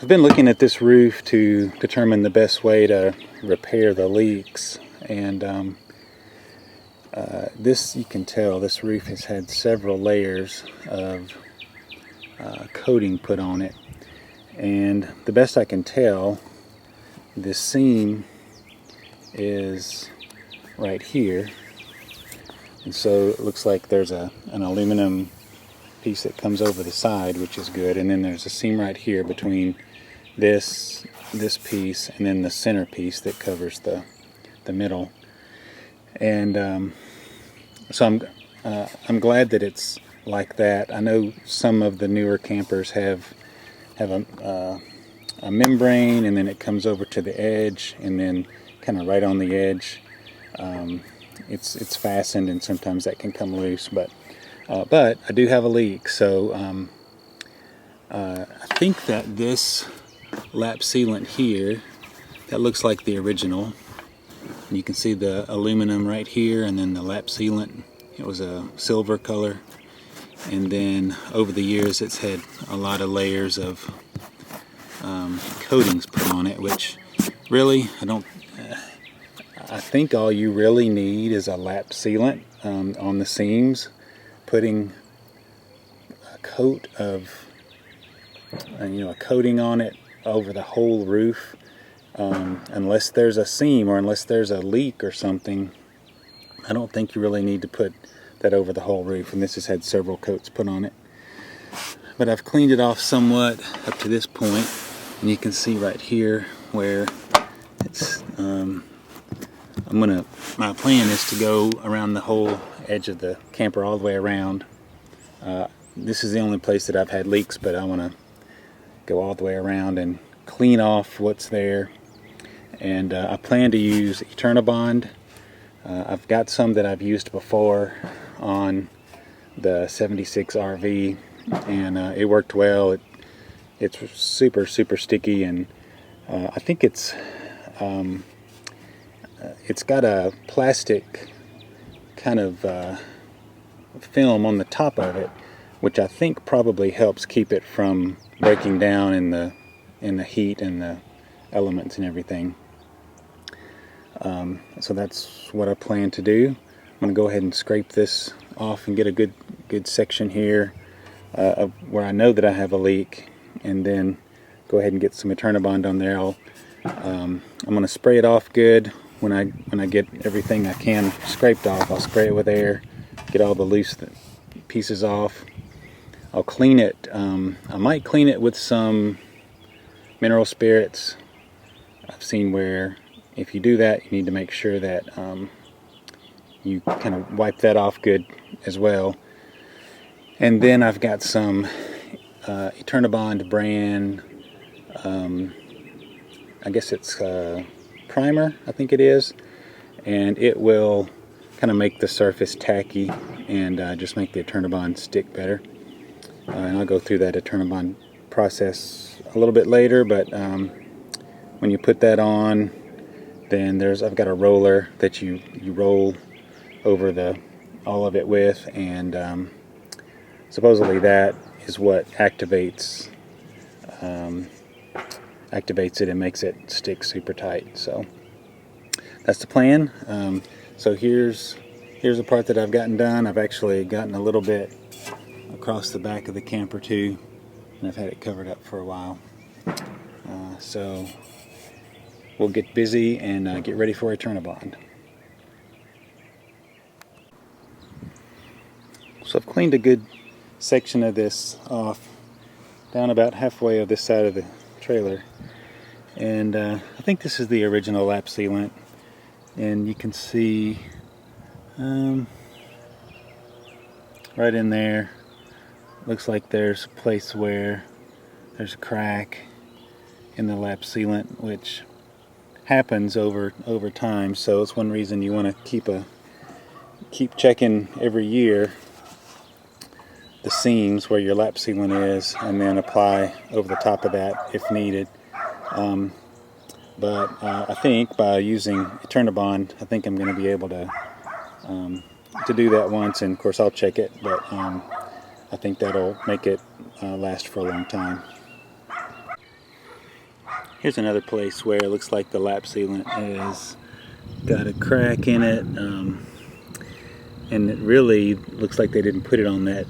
I've been looking at this roof to determine the best way to repair the leaks, and this, you can tell, this roof has had several layers of coating put on it, and the best I can tell, this seam is right here, and so it looks like there's an aluminum piece that comes over the side, which is good, and then there's a seam right here between this piece and then the center piece that covers the middle. And so I'm glad that it's like that. I know some of the newer campers have a membrane, and then it comes over to the edge, and then kind of right on the edge it's fastened, and sometimes that can come loose, but I do have a leak, so I think that this lap sealant here, that looks like the original. And you can see the aluminum right here, and then the lap sealant, it was a silver color, and then over the years it's had a lot of layers of coatings put on it, which really I think all you really need is a lap sealant on the seams. Putting a coat of a coating on it over the whole roof, unless there's a seam or unless there's a leak or something, I don't think you really need to put that over the whole roof. And this has had several coats put on it, but I've cleaned it off somewhat up to this point, and you can see right here where it's my plan is to go around the whole edge of the camper all the way around. This is the only place that I've had leaks, but I want to go all the way around and clean off what's there. And I plan to use EternaBond. I've got some that I've used before on the 76 RV, and it worked well. It's super sticky, and I think it's got a plastic kind of film on the top of it, which I think probably helps keep it from breaking down in the heat and the elements and everything. So that's what I plan to do. I'm going to go ahead and scrape this off and get a good section here of where I know that I have a leak, and then go ahead and get some EternaBond on there. I'm going to spray it off good. When I get everything I can scraped off, I'll spray it with air, get all the loose pieces off. I'll clean it. I might clean it with some mineral spirits. I've seen where if you do that, you need to make sure that you kind of wipe that off good as well. And then I've got some EternaBond brand, I guess it's primer, I think it is, and it will kind of make the surface tacky and just make the EternaBond stick better. And I'll go through that EternaBond process a little bit later, but when you put that on, then I've got a roller that you roll over all of it with, and supposedly that is what activates it and makes it stick super tight. So that's the plan. So here's the part that I've gotten done. I've actually gotten a little bit across the back of the camper too, and I've had it covered up for a while. So we'll get busy and get ready for EternaBond. So I've cleaned a good section of this off, down about halfway of this side of the trailer, and I think this is the original lap sealant, and you can see right in there, looks like there's a place where there's a crack in the lap sealant, which happens over time. So it's one reason you want to keep checking every year the seams where your lap sealant is, and then apply over the top of that if needed. But I think by using EternaBond, I think I'm going to be able to do that once, and of course I'll check it, but I think that'll make it last for a long time. Here's another place where it looks like the lap sealant has got a crack in it, and it really looks like they didn't put it on that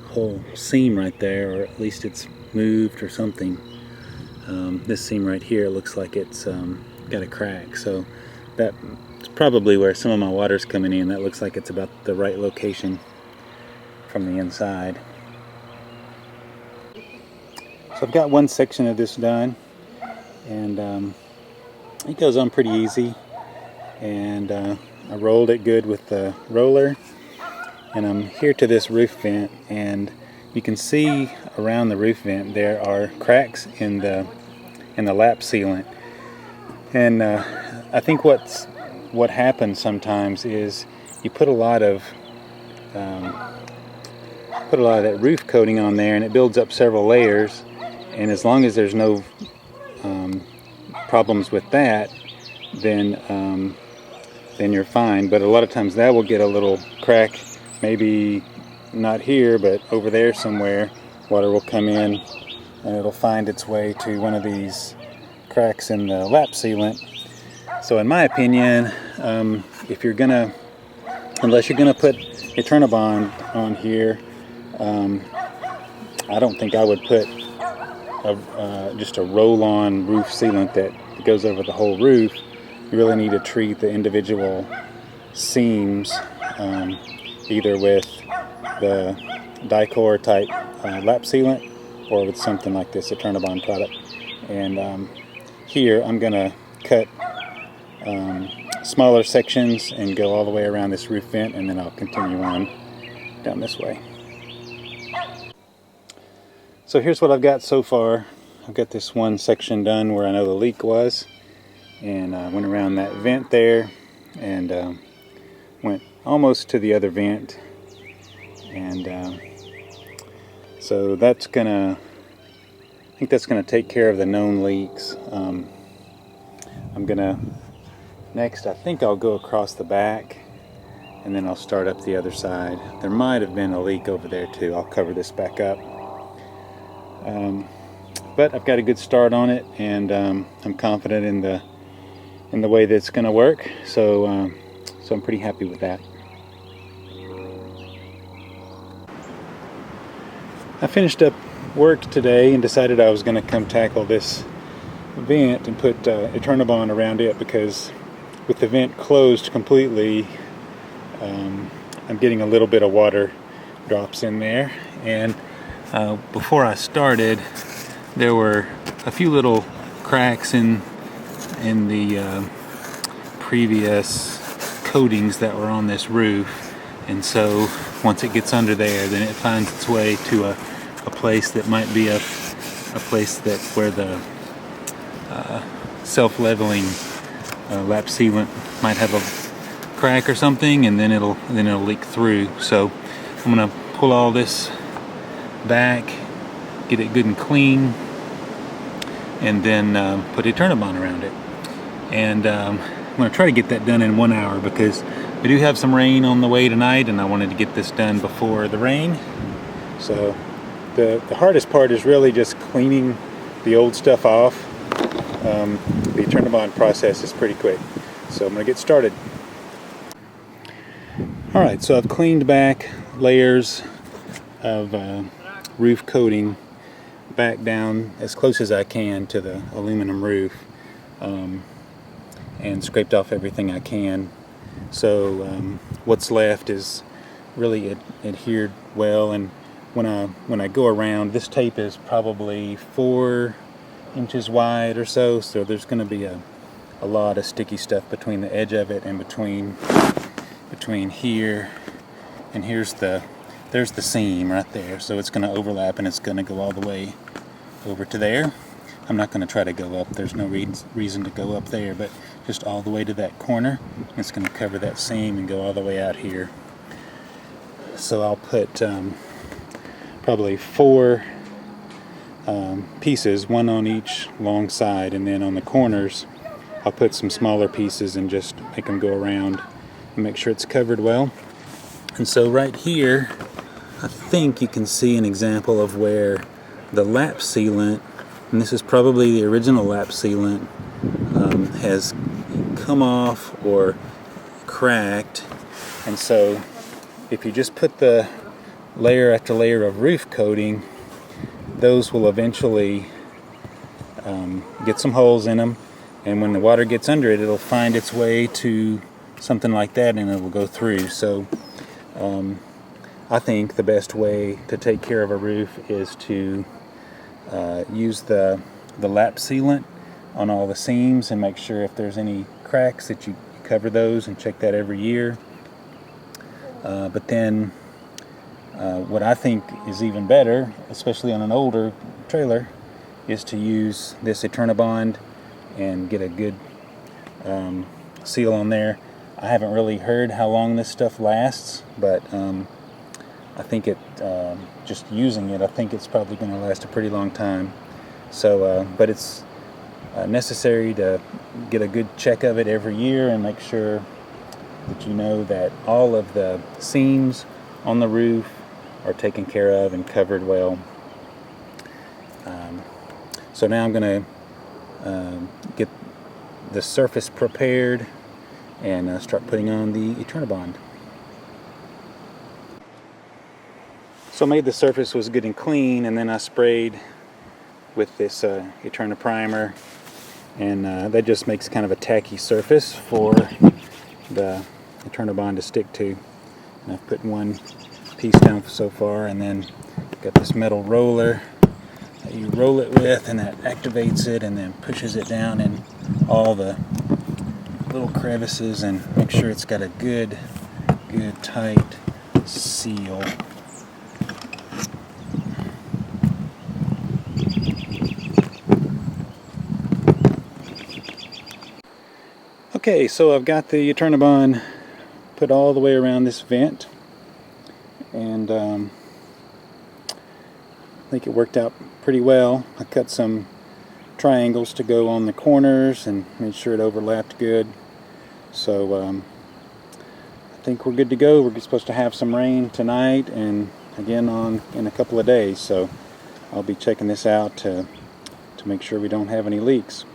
whole seam right there, or at least it's moved or something. This seam right here looks like it's got a crack, so that's probably where some of my water's coming in. That looks like it's about the right location from the inside. So I've got one section of this done, and it goes on pretty easy, and I rolled it good with the roller, and I'm here to this roof vent, and you can see around the roof vent there are cracks in the lap sealant. And I think what happens sometimes is you put a lot of that roof coating on there, and it builds up several layers, and as long as there's no problems with that, then you're fine. But a lot of times that will get a little crack, maybe not here, but over there somewhere. Water will come in and it'll find its way to one of these cracks in the lap sealant. So in my opinion, if you're gonna, unless you're gonna put EternaBond on here, I don't think I would put just a roll-on roof sealant that goes over the whole roof. You really need to treat the individual seams, either with the Dicor type lap sealant or with something like this EternaBond product. And here I'm going to cut smaller sections and go all the way around this roof vent, and then I'll continue on down this way. So here's what I've got so far. I've got this one section done where I know the leak was, and I went around that vent there and went almost to the other vent, and so that's gonna, I think that's gonna take care of the known leaks. I'm gonna next, I think I'll go across the back, and then I'll start up the other side. There might have been a leak over there too. I'll cover this back up. But I've got a good start on it, and I'm confident in the way that it's going to work. So I'm pretty happy with that. I finished up work today and decided I was going to come tackle this vent and put EternaBond around it, because with the vent closed completely, I'm getting a little bit of water drops in there. And before I started, there were a few little cracks in the previous coatings that were on this roof, and so once it gets under there, then it finds its way to a place that might be a place that where the self-leveling lap sealant might have a crack or something, and then it'll leak through. So I'm gonna pull all this back, get it good and clean, and then put EternaBond around it. And I'm going to try to get that done in 1 hour, because we do have some rain on the way tonight, and I wanted to get this done before the rain. So the hardest part is really just cleaning the old stuff off. The EternaBond process is pretty quick, so I'm going to get started. Alright, so I've cleaned back layers of roof coating back down as close as I can to the aluminum roof, and scraped off everything I can. So what's left is really adhered well, and when I go around, this tape is probably 4 inches wide or so, so there's going to be a lot of sticky stuff between the edge of it and between here and there's the seam right there, so it's going to overlap and it's going to go all the way over to there. I'm not going to try to go up, there's no reason to go up there, but just all the way to that corner. It's going to cover that seam and go all the way out here. So I'll put probably 4 pieces, one on each long side, and then on the corners I'll put some smaller pieces and just make them go around and make sure it's covered well. And so right here, I think you can see an example of where the lap sealant and this is probably the original lap sealant, has come off or cracked, and so if you just put the layer after layer of roof coating, those will eventually get some holes in them, and when the water gets under it, it'll find its way to something like that and it will go through. So I think the best way to take care of a roof is to use the lap sealant on all the seams and make sure if there's any cracks that you cover those and check that every year. But then what I think is even better, especially on an older trailer, is to use this EternaBond and get a good seal on there. I haven't really heard how long this stuff lasts, but I think just using it, I think it's probably going to last a pretty long time. So, but it's necessary to get a good check of it every year and make sure that you know that all of the seams on the roof are taken care of and covered well. So now I'm going to get the surface prepared and start putting on the EternaBond. So I made the surface was good and clean, and then I sprayed with this Eterna primer, and that just makes kind of a tacky surface for the EternaBond to stick to. And I've put one piece down so far, and then got this metal roller that you roll it with, and that activates it and then pushes it down in all the little crevices and make sure it's got a good tight seal. Okay, so I've got the EternaBond put all the way around this vent, and I think it worked out pretty well. I cut some triangles to go on the corners and made sure it overlapped good. So I think we're good to go. We're supposed to have some rain tonight and again in a couple of days, so I'll be checking this out to make sure we don't have any leaks.